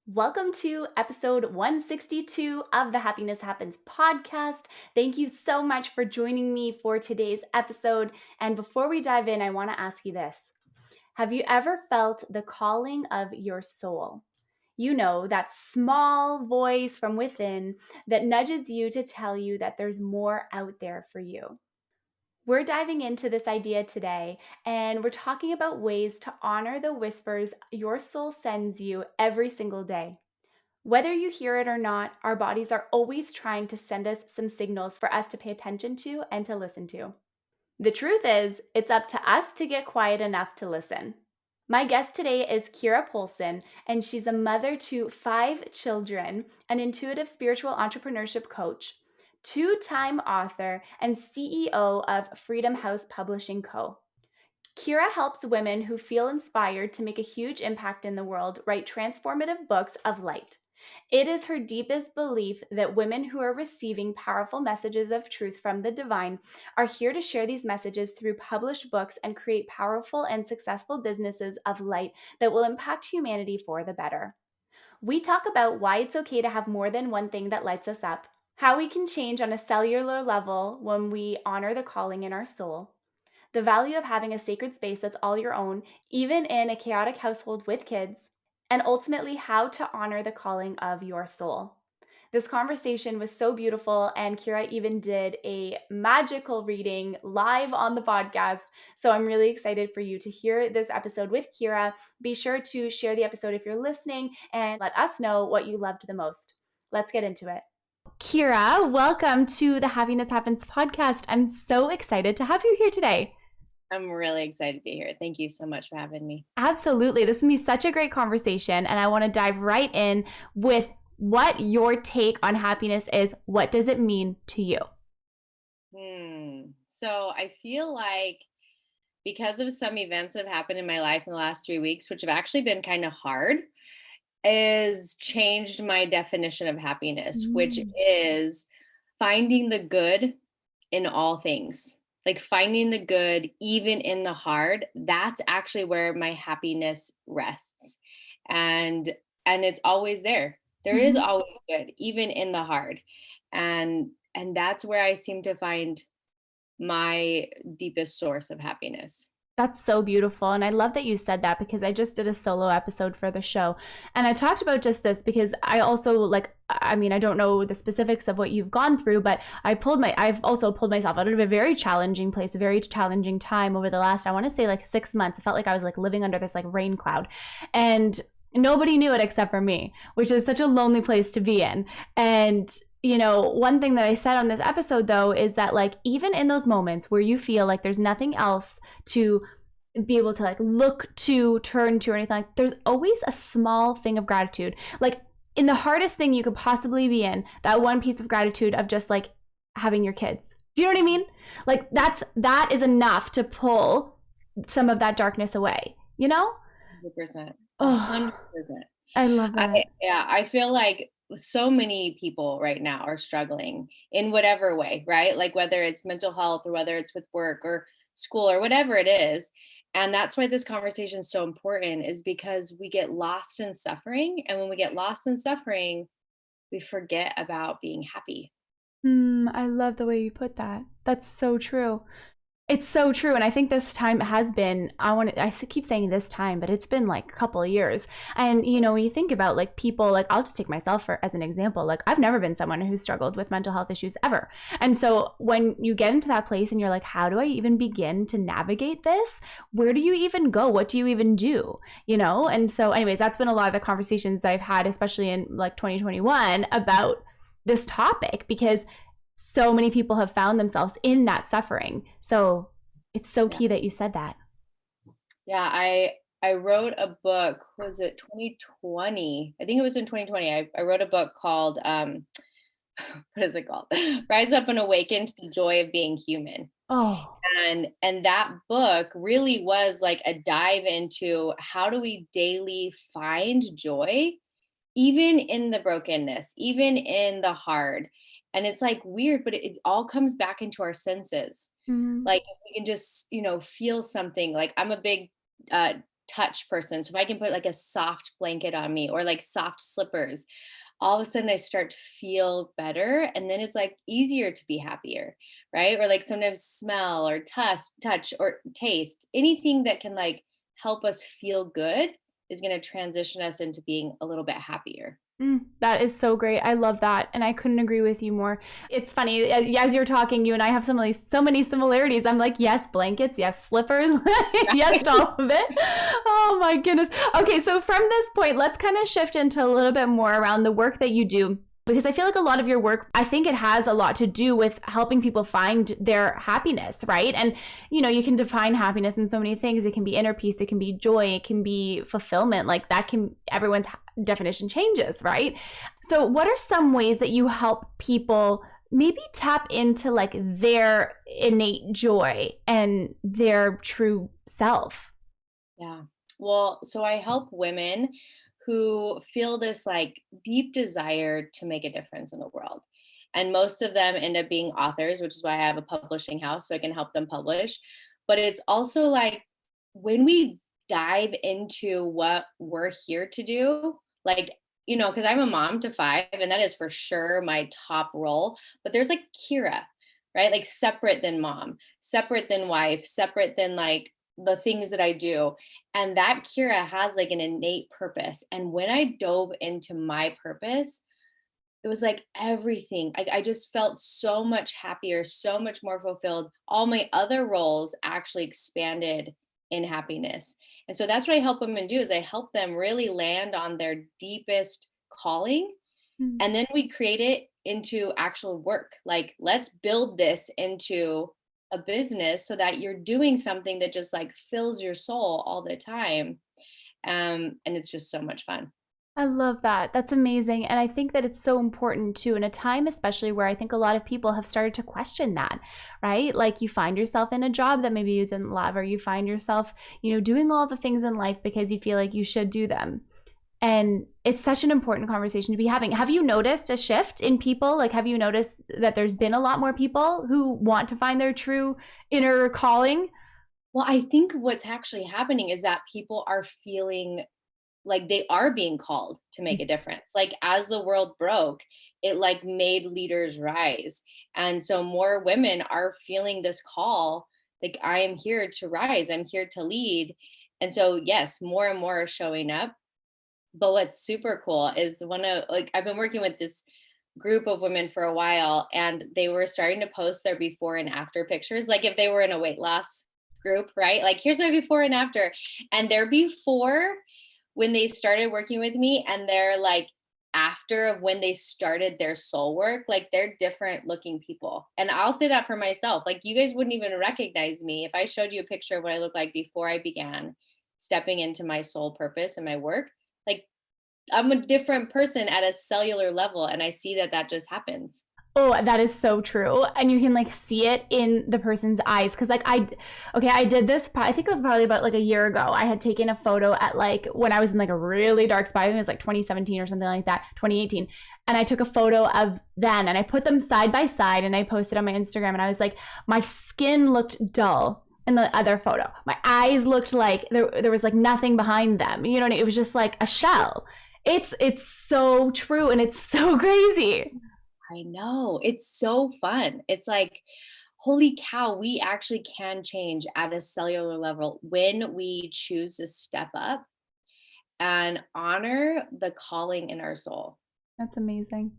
Welcome to episode 162 of the Happiness Happens podcast. Thank you so much for joining me for today's episode. And before we dive in, I want to ask you this. Have you ever felt the calling of your soul? You know, that small voice from within that nudges you to tell you that there's more out there for you. We're diving into this idea today, and we're talking about ways to honor the whispers your soul sends you every single day. Whether you hear it or not, our bodies are always trying to send us some signals for us to pay attention to and to listen to. The truth is, it's up to us to get quiet enough to listen. My guest today is Keira Poulsen, and she's a mother to 5 children, an intuitive spiritual entrepreneurship coach, two-time author, and CEO of Freedom House Publishing Co. Keira helps women who feel inspired to make a huge impact in the world write transformative books of light. It is her deepest belief that women who are receiving powerful messages of truth from the divine are here to share these messages through published books and create powerful and successful businesses of light that will impact humanity for the better. We talk about why it's okay to have more than one thing that lights us up, how we can change on a cellular level when we honor the calling in our soul, the value of having a sacred space that's all your own, even in a chaotic household with kids, and ultimately how to honor the calling of your soul. This conversation was so beautiful, and Keira even did a magical reading live on the podcast. So I'm really excited for you to hear this episode with Keira. Be sure to share the episode if you're listening and let us know what you loved the most. Let's get into it. Keira, welcome to the Happiness Happens podcast. I'm so excited to have you here today. I'm really excited to be here. Thank you so much for having me. Absolutely. This is going to be such a great conversation. And I want to dive right in with what your take on happiness is. What does it mean to you? So I feel like because of some events that have happened in my life in the last 3 weeks, which have actually been kind of hard, is changed my definition of happiness, which Mm. is finding the good in all things. Like finding the good even in the hard. That's actually where my happiness rests. And it's always there. There is Mhm. always good even in the hard. And that's where I seem to find my deepest source of happiness. That's so beautiful. And I love that you said that because I just did a solo episode for the show. And I talked about just this because I also I don't know the specifics of what you've gone through, but I've also pulled myself out of a very challenging place, a very challenging time over the last, I want to say like 6 months. It felt like I was like living under this like rain cloud. And nobody knew it except for me, which is such a lonely place to be in. And one thing that I said on this episode though is that like even in those moments where you feel like there's nothing else to be able to like look to, turn to, or anything, like there's always a small thing of gratitude. Like in the hardest thing you could possibly be in, that one piece of gratitude of just like having your kids. Do you know what I mean? Like that is enough to pull some of that darkness away, you know? 100%. Oh, 100%. I love that. I feel like so many people right now are struggling in whatever way, right? Like whether it's mental health or whether it's with work or school or whatever it is. And that's why this conversation is so important, is because we get lost in suffering. And when we get lost in suffering, we forget about being happy. I love the way you put that. That's so true. It's so true. And I think this time has been, I keep saying this time, but it's been like a couple of years. And, when you think about like people, like I'll just take myself as an example. Like I've never been someone who struggled with mental health issues ever. And so when you get into that place and you're like, how do I even begin to navigate this? Where do you even go? What do you even do? And so anyways, that's been a lot of the conversations that I've had, especially in like 2021 about this topic because so many people have found themselves in that suffering. So it's so Yeah. key that you said that. Yeah. I wrote a book, was it 2020? I think it was in 2020. I wrote a book called what is it called? Rise Up and Awaken to the Joy of Being Human. Oh, And that book really was like a dive into how do we daily find joy even in the brokenness, even in the hard. And it's like weird, but it all comes back into our senses. mm-hmm. Like if we can just, feel something. Like I'm a big touch person. So if I can put like a soft blanket on me or like soft slippers, all of a sudden I start to feel better. And then it's like easier to be happier, right? Or like sometimes smell or touch or taste, anything that can like help us feel good is going to transition us into being a little bit happier. That is so great. I love that. And I couldn't agree with you more. It's funny, as you're talking, you and I have so many similarities. I'm like, yes, blankets, yes, slippers, yes, to all of it. Oh my goodness. Okay, so from this point, let's kind of shift into a little bit more around the work that you do. Because I feel like a lot of your work, I think it has a lot to do with helping people find their happiness, right? And, you can define happiness in so many things. It can be inner peace, it can be joy, it can be fulfillment. Like everyone's definition changes, right? So what are some ways that you help people maybe tap into like their innate joy and their true self? Yeah. Well, so I help women who feel this like deep desire to make a difference in the world. And most of them end up being authors, which is why I have a publishing house so I can help them publish. But it's also like when we dive into what we're here to do, like, because I'm a mom to five, and that is for sure my top role. But there's like Kira, right? Like separate than mom, separate than wife, separate than like the things that I do. And that Kira has like an innate purpose. And when I dove into my purpose, it was like everything. I just felt so much happier, so much more fulfilled. All my other roles actually expanded in happiness. And so that's what I help women do is I help them really land on their deepest calling. Mm. And then we create it into actual work. Like, let's build this into a business so that you're doing something that just like fills your soul all the time. And it's just so much fun. I love that. That's amazing. And I think that it's so important too, in a time especially where I think a lot of people have started to question that, right? Like you find yourself in a job that maybe you didn't love, or you find yourself, doing all the things in life because you feel like you should do them. And it's such an important conversation to be having. Have you noticed a shift in people? Like, have you noticed that there's been a lot more people who want to find their true inner calling? Well, I think what's actually happening is that people are feeling like they are being called to make a difference. Like as the world broke, it like made leaders rise. And so more women are feeling this call, like I am here to rise, I'm here to lead. And so yes, more and more are showing up. But what's super cool is I've been working with this group of women for a while, and they were starting to post their before and after pictures, like if they were in a weight loss group, right? Like here's my before and after. And their before when they started working with me, and they're like after of when they started their soul work, like they're different looking people. And I'll say that for myself. Like you guys wouldn't even recognize me if I showed you a picture of what I looked like before I began stepping into my soul purpose and my work. Like I'm a different person at a cellular level, and I see that just happens. Oh, that is so true. And you can like see it in the person's eyes. Cause like I did this, I think it was probably about like a year ago. I had taken a photo at like when I was in like a really dark spot. I think it was like 2017 or something like that, 2018. And I took a photo of then and I put them side by side and I posted on my Instagram, and I was like, my skin looked dull in the other photo. My eyes looked like there was like nothing behind them. You know what I mean? It was just like a shell. It's so true, and it's so crazy. I know. It's so fun. It's like, holy cow, we actually can change at a cellular level when we choose to step up and honor the calling in our soul. That's amazing.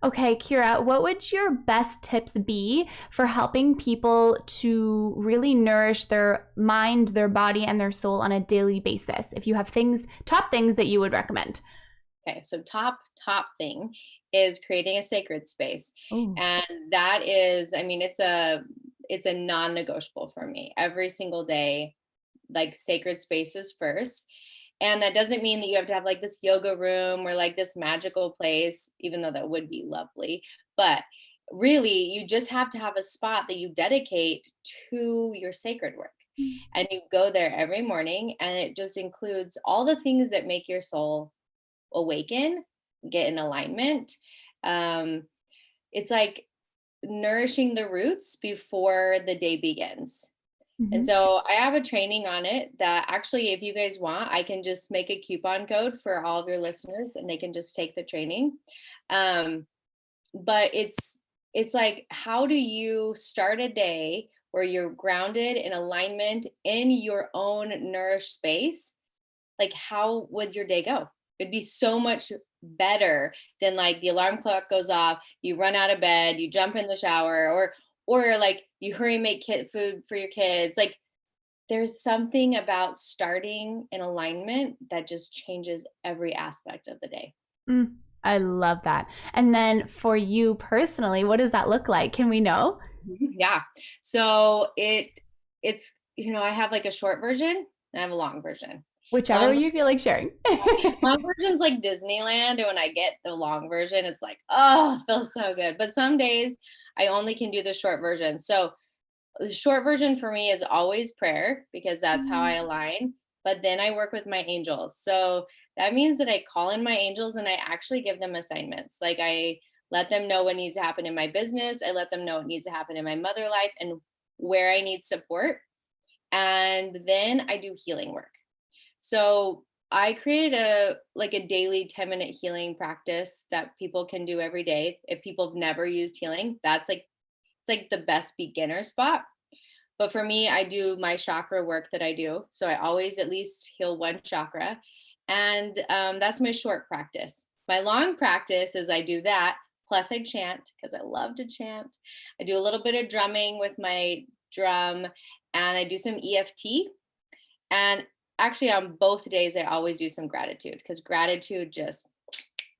Okay, Keira, what would your best tips be for helping people to really nourish their mind, their body, and their soul on a daily basis? If you have top things that you would recommend. Okay, so top thing is creating a sacred space. Ooh. And that is, I mean, it's a non-negotiable for me. Every single day, like sacred spaces first. And that doesn't mean that you have to have like this yoga room or like this magical place, even though that would be lovely. But really, you just have to have a spot that you dedicate to your sacred work. And you go there every morning, and it just includes all the things that make your soul awaken, get in alignment. Um, it's like nourishing the roots before the day begins. And Mm-hmm. so I have a training on it that actually, if you guys want, I can just make a coupon code for all of your listeners and they can just take the training. Um, but it's like, how do you start a day where you're grounded in alignment in your own nourished space? Like, how would your day go? It'd be so much better than like the alarm clock goes off, you run out of bed, you jump in the shower, or like you hurry and make kid food for your kids. Like, there's something about starting in alignment that just changes every aspect of the day. Mm, I love that. And then for you personally, what does that look like? Can we know? Yeah. So it's I have like a short version and I have a long version. Whichever Long you feel like sharing. long version's like Disneyland, and when I get the long version, it's like, oh, it feels so good. But some days I only can do the short version. So the short version for me is always prayer because that's how I Mm. align. But then I work with my angels. So that means that I call in my angels and I actually give them assignments. Like, I let them know what needs to happen in my business. I let them know what needs to happen in my mother life and where I need support. And then I do healing work. So I created a daily 10-minute healing practice that people can do every day. If people have never used healing, that's like, it's like the best beginner spot. But for me, I do my chakra work that I do. So I always at least heal one chakra. And that's my short practice. My long practice is I do that. Plus, I chant because I love to chant. I do a little bit of drumming with my drum and I do some EFT. And actually, on both days, I always do some gratitude because gratitude just,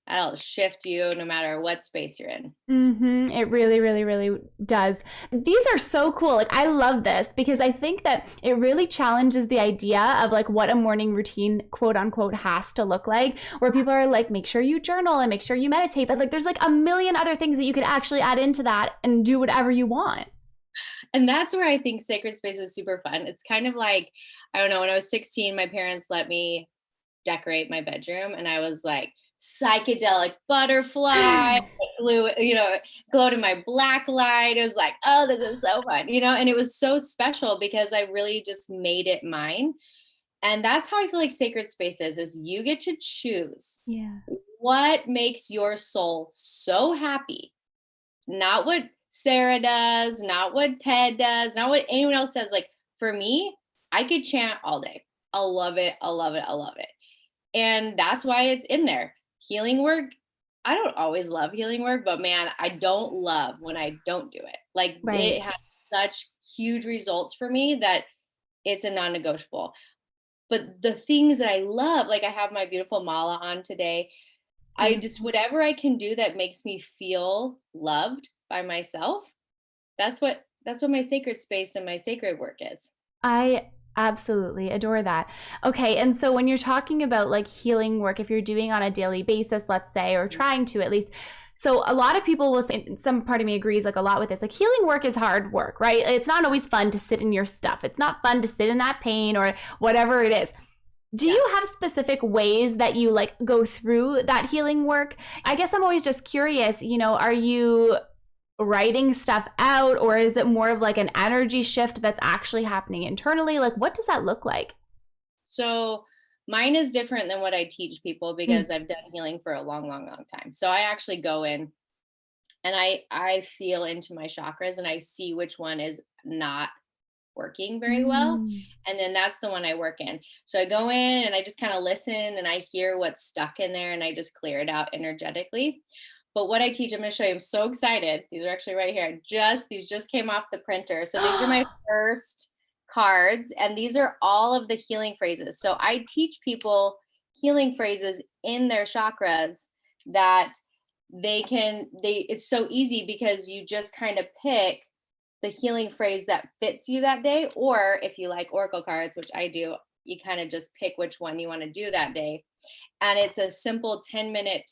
that'll shift you no matter what space you're in. Mm-hmm. It really, really, really does. These are so cool. Like, I love this because I think that it really challenges the idea of like what a morning routine, quote unquote, has to look like, where people are like, make sure you journal and make sure you meditate. But like, there's like a million other things that you could actually add into that and do whatever you want. And that's where I think sacred space is super fun. It's kind of like, I don't know, when I was 16, my parents let me decorate my bedroom and I was like, psychedelic butterfly, glue, glowed in my black light. It was like, oh, this is so fun, and it was so special because I really just made it mine. And that's how I feel like sacred space is you get to choose Yeah. what makes your soul so happy, not what Sarah does, not what Ted does, not what anyone else does. Like, for me, I could chant all day. I'll love it. I'll love it. I'll love it. And that's why it's in there. Healing work, I don't always love healing work, but man, I don't love when I don't do it. Like, Right. it has such huge results for me that it's a non-negotiable. But the things that I love, like I have my beautiful mala on today. I just, Beautiful. whatever I can do that makes me feel loved by myself, that's what my sacred space and my sacred work is. I absolutely adore that. Okay, and so when you're talking about like healing work, if you're doing on a daily basis, let's say, or trying to at least, so a lot of people will say, some part of me agrees like a lot with this, like healing work is hard work, right? It's not always fun to sit in your stuff. It's not fun to sit in that pain or whatever it is. Do Yeah. you have specific ways that you like go through that healing work? I guess I'm always just curious, are you writing stuff out, or is it more of like an energy shift that's actually happening internally? Like, what does that look like? So mine is different than what I teach people Mm. because I've done healing for a long, long, long time. So I actually go in and I feel into my chakras and I see which one is not working very well. Mm. And then that's the one I work in. So I go in and I just kind of listen and I hear what's stuck in there and I just clear it out energetically. But what I teach, I'm going to show you. I'm so excited. These are actually right here. These just came off the printer. So these are my first cards, and these are all of the healing phrases. So I teach people healing phrases in their chakras that it's so easy because you just kind of pick the healing phrase that fits you that day. Or if you like oracle cards, which I do, you kind of just pick which one you want to do that day. And it's a simple 10-minute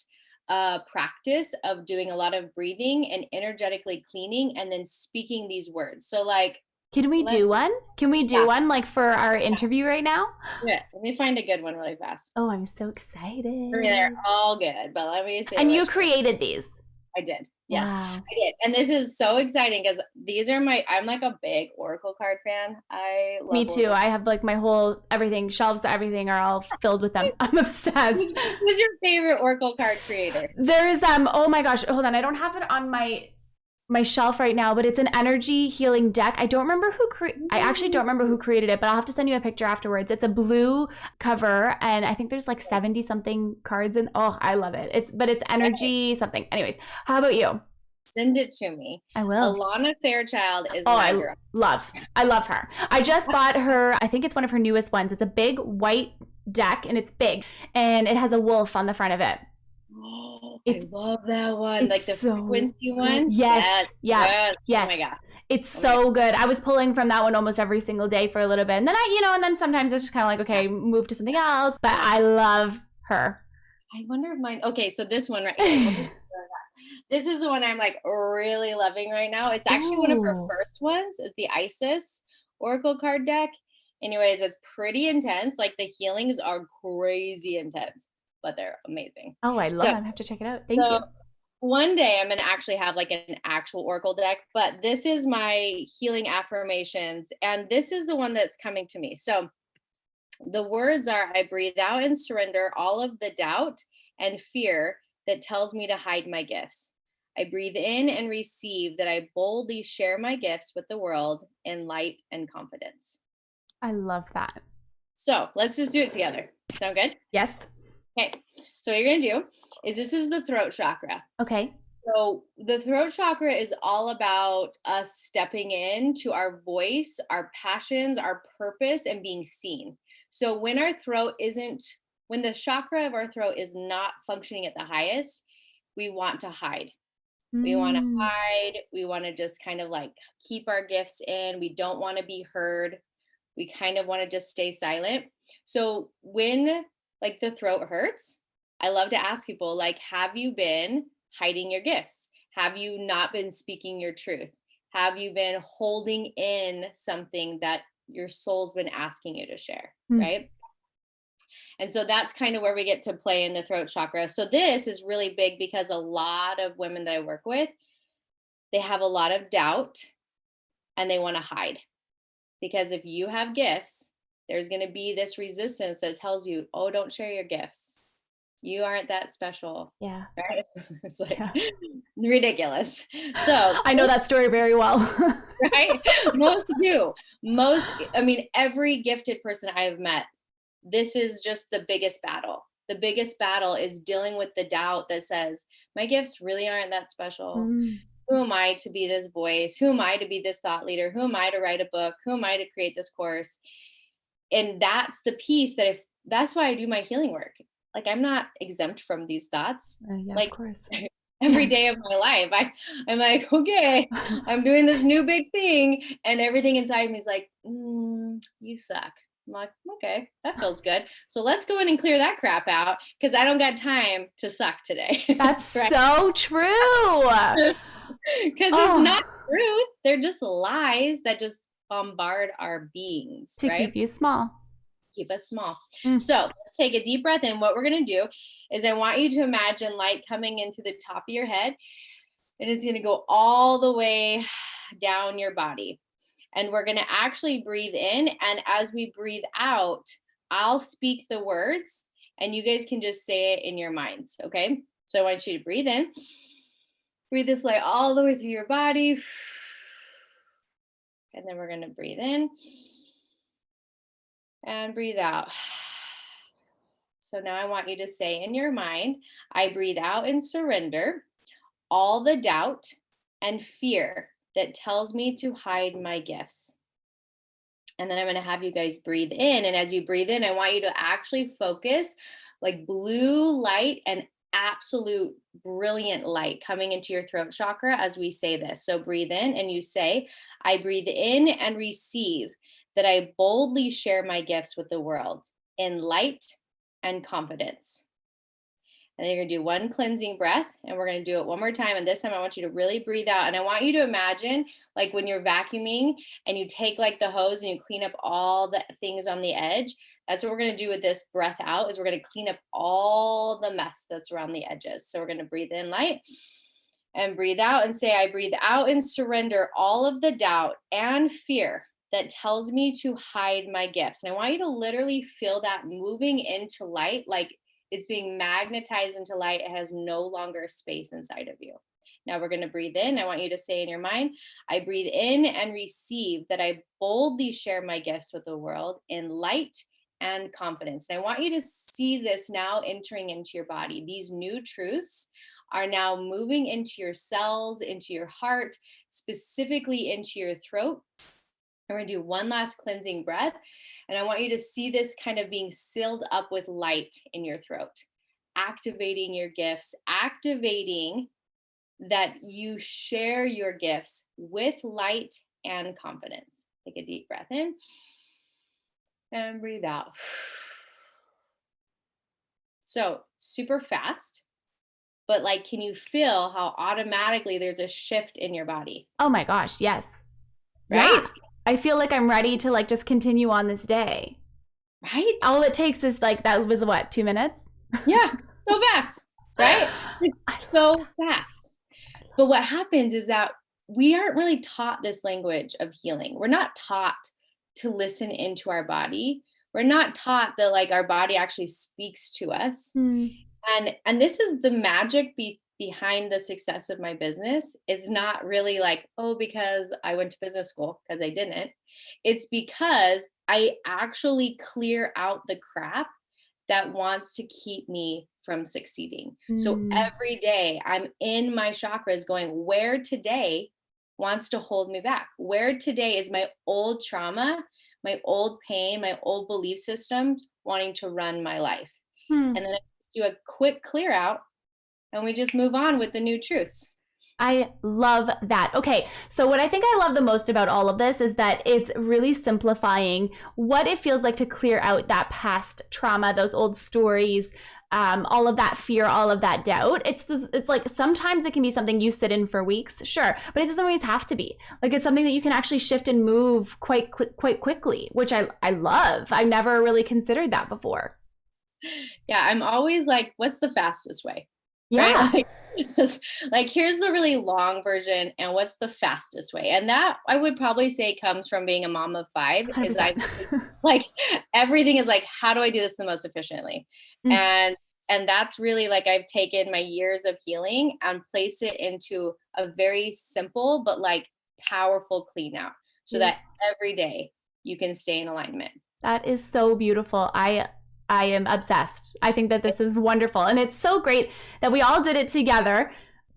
practice of doing a lot of breathing and energetically cleaning and then speaking these words. So like, Can we let do one? Can we do yeah, one like for our interview right now? yeah. Let me find a good one really fast. Oh, I'm so I mean, they're excited. all good, but let me say And you which one created these. I did. Yes, Wow. I did. And this is so exciting because these are I'm like a big Oracle card fan. I Me love too. Oracle. I have like my whole everything, shelves, everything are all filled with them. I'm obsessed. Who's your favorite Oracle card creator? There is oh my gosh, hold on. I don't have it on my shelf right now, but it's an energy healing deck. I actually don't remember who created it, but I'll have to send you a picture afterwards. It's a blue cover and I think there's like 70 something cards in. Oh, I love it. It's energy something. Anyways, how about you? Send it to me. I will. Alana Fairchild is Oh, my girl. I love her. I just bought her, I think it's one of her newest ones. It's a big white deck and it's big and it has a wolf on the front of it. Oh, I It's love that one. Like the so frequency good. one. Yes. Yes. Yeah. Yes. Oh Yes. my God. It's Oh my God. so good. I was pulling from that one almost every single day for a little bit. And then and then sometimes it's just kind of like, okay, move to something else. But I love her. I wonder if mine. Okay, so this one right here. We'll just. This is the one I'm like really loving right now. It's actually one of her Ooh. first ones. It's the Isis Oracle card deck. Anyways, it's pretty intense. Like the healings are crazy intense, but they're amazing. Oh, I love So, it. I have to check it out. Thank so you. one day I'm going to actually have like an actual Oracle deck, but this is my healing affirmations. And this is the one that's coming to me. So the words are, I breathe out and surrender all of the doubt and fear that tells me to hide my gifts. I breathe in and receive that I boldly share my gifts with the world in light and confidence. I love that. So let's just do it together. Sound good? Yes. Okay. So what you're going to do is this is the throat chakra. Okay. So the throat chakra is all about us stepping into our voice, our passions, our purpose, and being seen. So when when the chakra of our throat is not functioning at the highest, we want to hide. We want to Mm. hide. We want to just kind of like keep our gifts in. We don't want to be heard. We kind of want to just stay silent. So when like the throat hurts, I love to ask people like, have you been hiding your gifts? Have you not been speaking your truth? Have you been holding in something that your soul's been asking you to share, Mm. right? And so that's kind of where we get to play in the throat chakra. So this is really big because a lot of women that I work with, they have a lot of doubt and they want to hide. Because if you have gifts, there's going to be this resistance that tells you, oh, don't share your gifts. You aren't that special. Yeah. Right? It's like Yeah. ridiculous. So I know that story very well. right? Most do. I mean, every gifted person I have met, this is just the biggest battle. The biggest battle is dealing with the doubt that says, my gifts really aren't that special. Mm. Who am I to be this voice? Who am I to be this thought leader? Who am I to write a book? Who am I to create this course? And that's the piece that's why I do my healing work. Like I'm not exempt from these thoughts. Yeah, Like of course. every day of my life, I'm like, okay, I'm doing this new big thing. And everything inside me is like, you suck. I'm like, okay, that feels good. So let's go in and clear that crap out because I don't got time to suck today. That's right? so true. Because it's not truth. They're just lies that just bombard our beings, To right? keep you small. Keep us small. Mm. So let's take a deep breath in. What we're going to do is I want you to imagine light coming into the top of your head, and it's going to go all the way down your body. And we're going to actually breathe in. And as we breathe out, I'll speak the words, and you guys can just say it in your minds. Okay. So I want you to breathe in. Breathe this light all the way through your body. And then we're going to breathe in and breathe out. So now I want you to say in your mind, I breathe out and surrender all the doubt and fear that tells me to hide my gifts. And then I'm going to have you guys breathe in. And as you breathe in, I want you to actually focus like blue light and absolute brilliant light coming into your throat chakra as we say this. So breathe in and you say, I breathe in and receive that I boldly share my gifts with the world in light and confidence. And then you're going to do one cleansing breath, and we're going to do it one more time. And this time I want you to really breathe out. And I want you to imagine like when you're vacuuming and you take like the hose and you clean up all the things on the edge. That's what we're going to do with this breath out is we're going to clean up all the mess that's around the edges. So we're going to breathe in light And breathe out and say, I breathe out and surrender all of the doubt and fear that tells me to hide my gifts. And I want you to literally feel that moving into light, like it's being magnetized into light. It has no longer space inside of you. Now we're going to breathe in. I want you to say in your mind, I breathe in and receive that I boldly share my gifts with the world in light and confidence. And I want you to see this now entering into your body. These new truths are now moving into your cells, into your heart, specifically into your throat. And we're going to do one last cleansing breath. And I want you to see this kind of being sealed up with light in your throat, activating your gifts, activating that you share your gifts with light and confidence. Take a deep breath in and breathe out. So super fast. But like, can you feel how automatically there's a shift in your body? Oh my gosh, yes. Right? Yeah. I feel like I'm ready to like just continue on this day. Right? All it takes is like, that was what, 2 minutes? Yeah, so fast, right? So fast. But what happens is that we aren't really taught this language of healing. We're not taught to listen into our body. We're not taught that like our body actually speaks to us. And this is the magic behind the success of my business. It's not really like, oh, because I went to business school, because I didn't. It's because I actually clear out the crap that wants to keep me from succeeding. So every day I'm in my chakras going, where today wants to hold me back? Where today is my old trauma, my old pain, my old belief systems wanting to run my life? And then I do a quick clear out and we just move on with the new truths. I love that. Okay, so what I think I love the most about all of this is that it's really simplifying what it feels like to clear out that past trauma, those old stories, all of that fear, all of that doubt. It's like sometimes it can be something you sit in for weeks, sure, but it doesn't always have to be. Like it's something that you can actually shift and move quite quickly, which I love. I've never really considered that before. Yeah, I'm always like, what's the fastest way? Yeah. Right? Like, here's the really long version and what's the fastest way? And that I would probably say comes from being a mom of 5 100%. is I like everything is like, how do I do this the most efficiently? And that's really like I've taken my years of healing and placed it into a very simple but like powerful clean out so that every day you can stay in alignment. That is so beautiful. I am obsessed. I think that this is wonderful. And it's so great that we all did it together.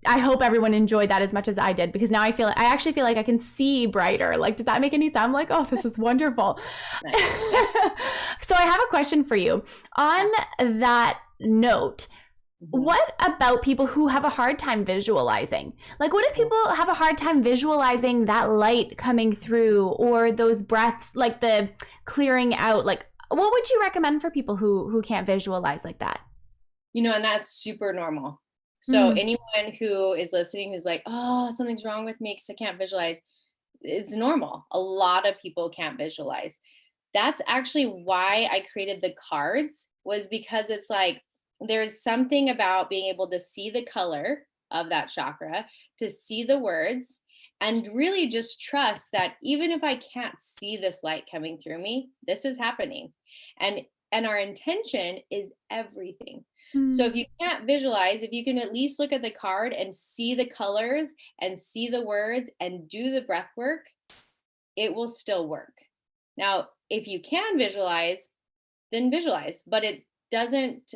I hope everyone enjoyed that as much as I did, because now I actually feel like I can see brighter. Like, does that make any sense? I'm like, oh, this is wonderful. So I have a question for you. On that note, what about people who have a hard time visualizing? Like, what if people have a hard time visualizing that light coming through, or those breaths, like the clearing out? Like, what would you recommend for people who can't visualize like that? You know, and that's super normal. So anyone who is listening who's like, oh, something's wrong with me because I can't visualize, it's normal. A lot of people can't visualize. That's actually why I created the cards, was because it's like there's something about being able to see the color of that chakra, to see the words, and really just trust that even if I can't see this light coming through me, this is happening. And our intention is everything. So if you can't visualize, if you can at least look at the card and see the colors and see the words and do the breath work, it will still work. Now, if you can visualize, then visualize, but it doesn't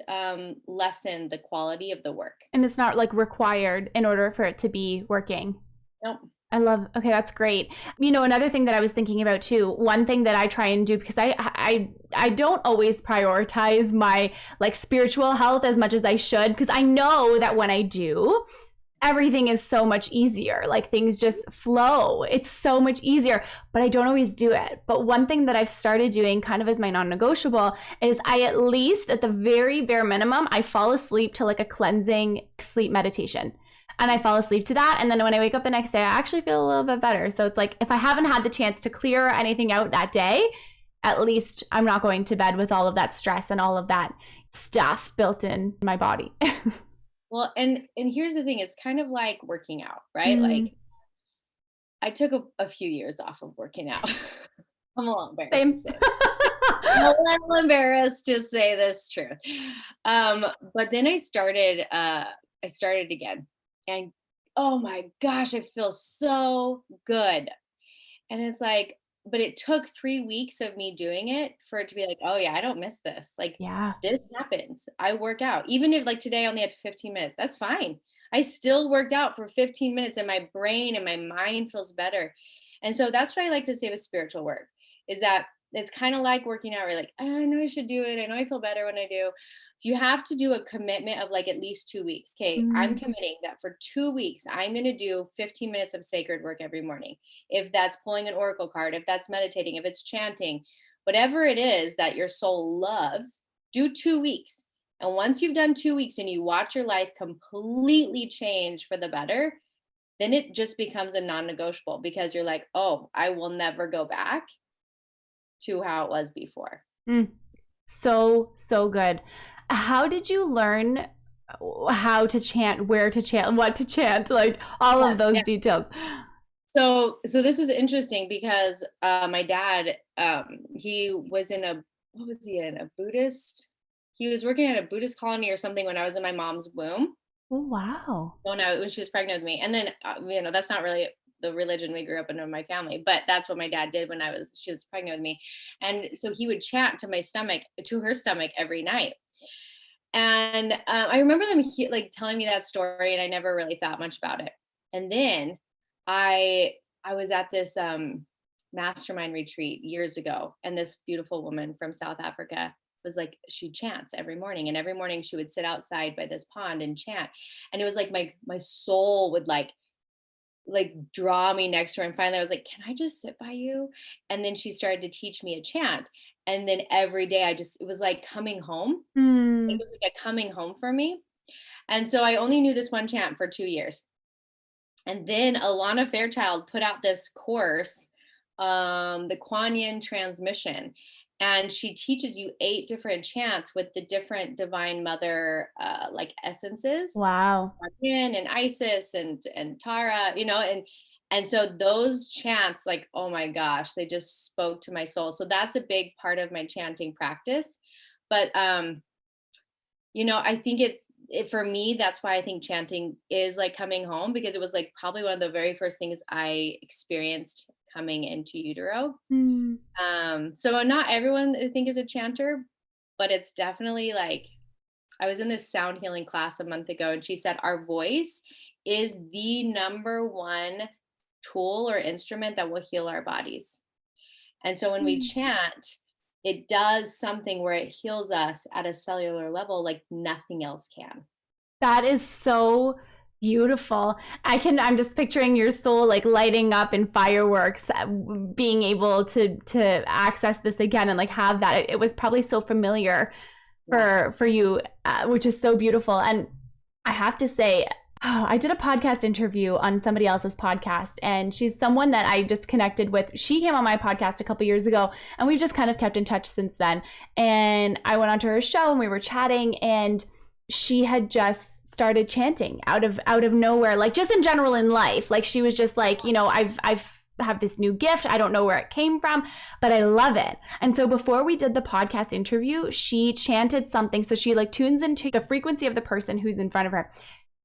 lessen the quality of the work. And it's not like required in order for it to be working. Nope. Okay, that's great. You know, another thing that I was thinking about too, one thing that I try and do, because I don't always prioritize my like spiritual health as much as I should, because I know that when I do, everything is so much easier. Like things just flow. It's so much easier, but I don't always do it. But one thing that I've started doing kind of as my non-negotiable is I at least, at the very bare minimum, I fall asleep to like a cleansing sleep meditation. And I fall asleep to that. And then when I wake up the next day, I actually feel a little bit better. So it's like, if I haven't had the chance to clear anything out that day, at least I'm not going to bed with all of that stress and all of that stuff built in my body. Well, and here's the thing, it's kind of like working out, right? Mm, Like I took a few years off of working out. I'm a little embarrassed to same. say this. I'm a little embarrassed to say this truth. But then I started again. And oh my gosh, I feel so good. And it's like, but it took 3 weeks of me doing it for it to be like, oh yeah, I don't miss this. Like Yeah. this happens. I work out. Even if like today I only had 15 minutes, that's fine. I still worked out for 15 minutes and my brain and my mind feels better. And so that's what I like to say with spiritual work is that it's kind of like working out. Where you're like, "Ah, I know I should do it. I know I feel better when I do. You have to do a commitment of like at least 2 weeks. Okay, I'm Mm, committing that for 2 weeks, I'm going to do 15 minutes of sacred work every morning. If that's pulling an oracle card, if that's meditating, if it's chanting, whatever it is that your soul loves, do 2 weeks. And once you've done 2 weeks and you watch your life completely change for the better, then it just becomes a non negotiable because you're like, oh, I will never go back to how it was before. mm. So, so good. How did you learn how to chant, where to chant, what to chant, like all of Yes. those Yeah. details? So this is interesting because my dad, he was in a, what was he in? A Buddhist? He was working at a Buddhist colony or something when I was in my mom's womb. Oh, wow. Oh no, when she was pregnant with me. And then, that's not really the religion we grew up in my family, but that's what my dad did when she was pregnant with me. And so he would chant to her stomach every night. And I remember them like telling me that story, and I never really thought much about it. And then I I was at this mastermind retreat years ago, and this beautiful woman from South Africa was like, she chants every morning, and every morning she would sit outside by this pond and chant. And it was like my soul would like draw me next to her. And finally I was like, can I just sit by you? And then she started to teach me a chant. And then every day it was like coming home. It Mm, was like a coming home for me. And so I only knew this one chant for 2 years. And then Alana Fairchild put out this course, the Kuan Yin Transmission. And she teaches you 8 different chants with the different Divine Mother like essences, wow. Kuan Yin and Isis and Tara, and so those chants, like, oh my gosh, they just spoke to my soul. So that's a big part of my chanting practice. But I think it for me, that's why I think chanting is like coming home, because it was like probably one of the very first things I experienced coming into utero. Mm. So not everyone I think is a chanter, but it's definitely like, I was in this sound healing class a month ago, and she said our voice is the number one tool or instrument that will heal our bodies. And so when we Mm. chant, it does something where it heals us at a cellular level like nothing else can. That is so beautiful. I'm just picturing your soul like lighting up in fireworks, being able to access this again and like have that. It was probably so familiar Yeah. for you, which is so beautiful. And I have to say, oh, I did a podcast interview on somebody else's podcast, and she's someone that I just connected with. She came on my podcast a couple years ago, and we've just kind of kept in touch since then. And I went onto her show, and we were chatting, and she had just started chanting out of nowhere, like just in general in life. Like she was just like, I've have this new gift. I don't know where it came from, but I love it. And so before we did the podcast interview, she chanted something. So she like tunes into the frequency of the person who's in front of her.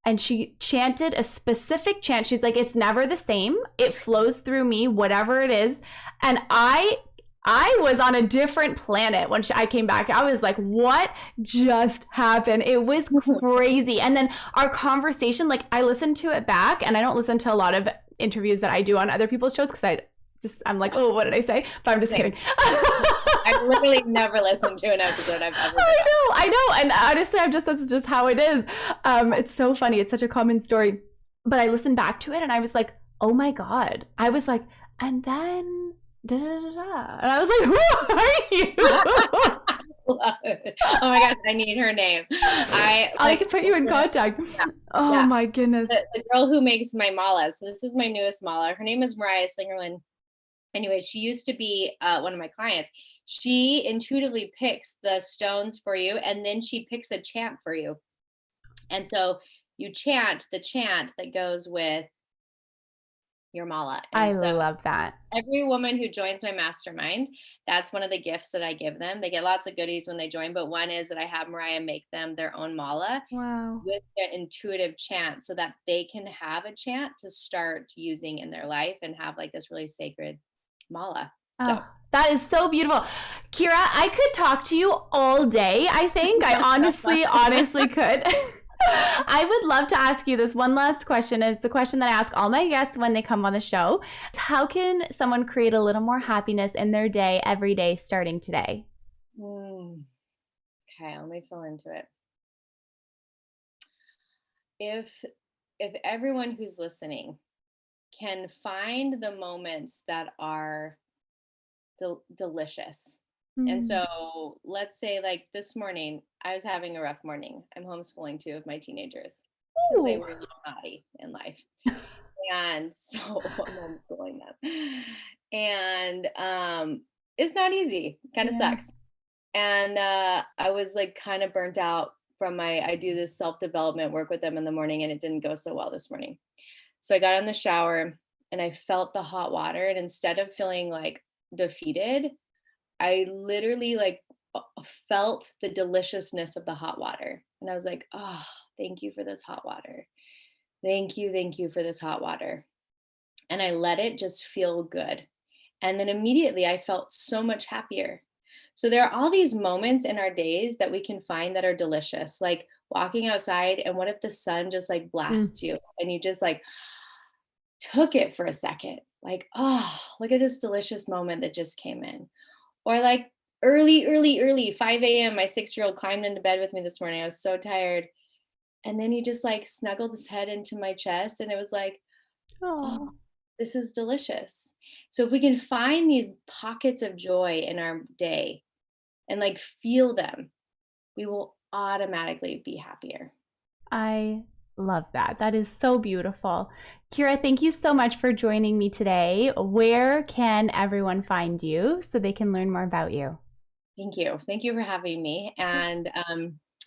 And she chanted a specific chant. She's like, it's never the same. It flows through me, whatever it is. And I was on a different planet when I came back. I was like, what just happened? It was crazy. And then our conversation, like I listened to it back, and I don't listen to a lot of interviews that I do on other people's shows because I'm like, oh, what did I say? But I'm just Same. kidding. I've literally never listened to an episode I've ever done. I know. And honestly, that's just how it is. It's so funny. It's such a common story. But I listened back to it and I was like, oh my God. I was like, and then da, da, da, da. And I was like, who are you? Love it. Oh my gosh, I need her name. I can put you in contact. Yeah, Oh yeah. my goodness. The girl who makes my malas. So this is my newest mala. Her name is Mariah Slingerland. Anyway, she used to be one of my clients. She intuitively picks the stones for you, and then she picks a chant for you. And so you chant the chant that goes with your mala. I And so love that. every woman who joins my mastermind, that's one of the gifts that I give them. They get lots of goodies when they join, but one is that I have Mariah make them their own mala Wow. with their intuitive chant so that they can have a chant to start using in their life and have like this really sacred mala. So Oh, that is so beautiful. Keira, I could talk to you all day, I think. I honestly could. I would love to ask you this one last question. It's a question that I ask all my guests when they come on the show. How can someone create a little more happiness in their day every day starting today? Okay, let me fill into it. If everyone who's listening can find the moments that are delicious. And so let's say like this morning, I was having a rough morning. I'm homeschooling 2 of my teenagers because they were a little naughty in life. And so I'm homeschooling them. And it's not easy, kind of sucks. And I was like kind of burnt out from I do this self-development work with them in the morning, and it didn't go so well this morning. So I got in the shower and I felt the hot water. And instead of feeling like defeated, I literally like felt the deliciousness of the hot water. And I was like, oh, thank you for this hot water. Thank you for this hot water. And I let it just feel good. And then immediately I felt so much happier. So there are all these moments in our days that we can find that are delicious, like walking outside. And what if the sun just like blasts you and you just like took it for a second? Like, oh, look at this delicious moment that just came in. Or like early, 5 a.m., my 6-year-old climbed into bed with me this morning. I was so tired. And then he just like snuggled his head into my chest. And it was like, oh, this is delicious. So if we can find these pockets of joy in our day and like feel them, we will automatically be happier. I love that. That is so beautiful. Keira, thank you so much for joining me today. Where can everyone find you so they can learn more about you? Thank you. Thank you for having me. And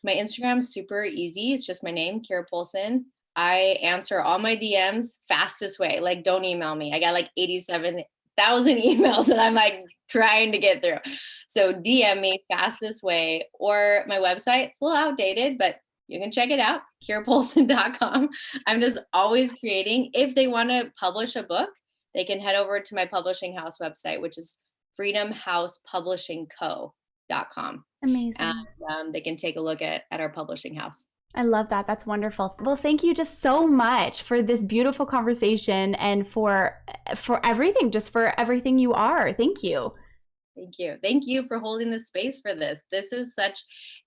my Instagram's super easy. It's just my name, Keira Poulsen. I answer all my DMs fastest way. Like, don't email me. I got like 87,000 emails that I'm like trying to get through. So DM me fastest way, or my website. It's a little outdated, but you can check it out, keirapoulsen.com. I'm just always creating. If they want to publish a book, they can head over to my publishing house website, which is freedomhousepublishingco.com. Amazing. And they can take a look at our publishing house. I love that. That's wonderful. Well, thank you just so much for this beautiful conversation and for everything, just for everything you are. Thank you. Thank you. Thank you for holding the space for this. This is such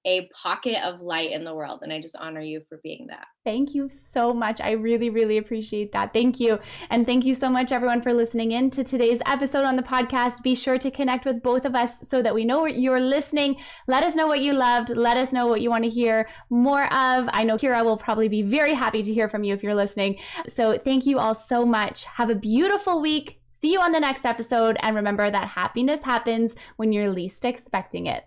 a pocket of light in the world, and I just honor you for being that. Thank you so much. I really, really appreciate that. Thank you. And thank you so much, everyone, for listening in to today's episode on the podcast. Be sure to connect with both of us so that we know you're listening. Let us know what you loved. Let us know what you want to hear more of. I know Keira will probably be very happy to hear from you if you're listening. So thank you all so much. Have a beautiful week. See you on the next episode. And remember that happiness happens when you're least expecting it.